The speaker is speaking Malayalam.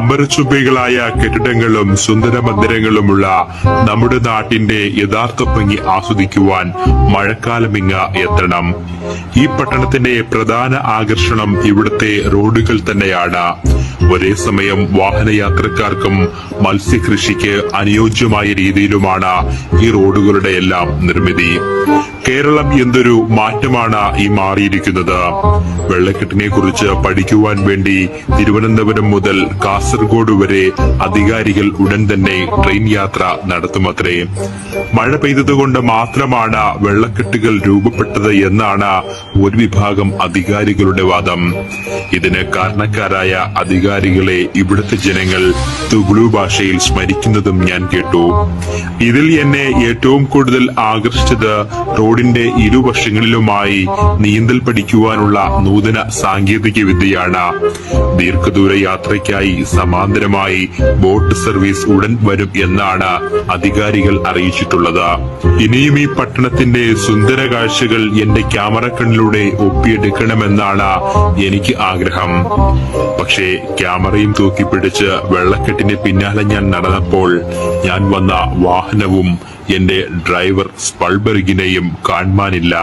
അമരചുംബികളായ കെട്ടിടങ്ങളും സുന്ദര മന്ദിരങ്ങളുമുള്ള നമ്മുടെ നാട്ടിന്റെ യഥാർത്ഥ ഭംഗി ആസ്വദിക്കുവാൻ മഴക്കാലമിങ്ങ് എത്തണം. ഈ പട്ടണത്തിന്റെ പ്രധാന ആകർഷണം ഇവിടുത്തെ റോഡുകൾ തന്നെയാണ്. ഒരേ സമയം വാഹനയാത്രക്കാർക്കും മത്സ്യകൃഷിക്ക് അനുയോജ്യമായ രീതിയിലുമാണ് ഈ റോഡുകളുടെ എല്ലാം നിർമ്മിതി. കേരളം എന്തൊരു മാറ്റമാണ് ഈ മാറിയിരിക്കുന്നത്. വെള്ളക്കെട്ടിനെ കുറിച്ച് പഠിക്കുവാൻ വേണ്ടി തിരുവനന്തപുരം മുതൽ കാസർഗോഡ് വരെ അധികാരികൾ ഉടൻ തന്നെ ട്രെയിൻ യാത്ര നടത്തുമത്രേ. മഴ പെയ്തതുകൊണ്ട് മാത്രമാണ് വെള്ളക്കെട്ടുകൾ രൂപപ്പെട്ടത് എന്നാണ് ഒരു വിഭാഗം അധികാരികളുടെ വാദം. ഇതിന് കാരണക്കാരായ അധികാരികളെ ഇവിടുത്തെ ജനങ്ങൾ തുഗ്ലു ഭാഷയിൽ സ്മരിക്കുന്നതും ഞാൻ കേട്ടു. ഇതിൽ എന്നെ ഏറ്റവും കൂടുതൽ ആകർഷിച്ചത് റോഡിന്റെ ഇരുവശങ്ങളിലുമായി നീന്തൽ പഠിക്കുവാനുള്ള നൂതന സാങ്കേതിക വിദ്യയാണ്. ദീർഘദൂര യാത്രയ്ക്കായി സമാന്തരമായി ബോട്ട് സർവീസ് ഉടൻ വരും എന്നാണ് അധികാരികൾ അറിയിച്ചിട്ടുള്ളത്. ഇനിയും ഈ പട്ടണത്തിന്റെ സുന്ദര കാഴ്ചകൾ എന്റെ ക്യാമറ കണ്ണിലൂടെ ഒപ്പിയെടുക്കണമെന്നാണ് എനിക്ക് ആഗ്രഹം. പക്ഷേ ക്യാമറയും തൂക്കിപ്പിടിച്ച് വെള്ളക്കെട്ടിന് പിന്നാലെ ഞാൻ നടന്നപ്പോൾ ഞാൻ വന്ന വാഹനവും എന്റെ ഡ്രൈവർ സ്പൾബർഗിനെയും കാണുവാനില്ല.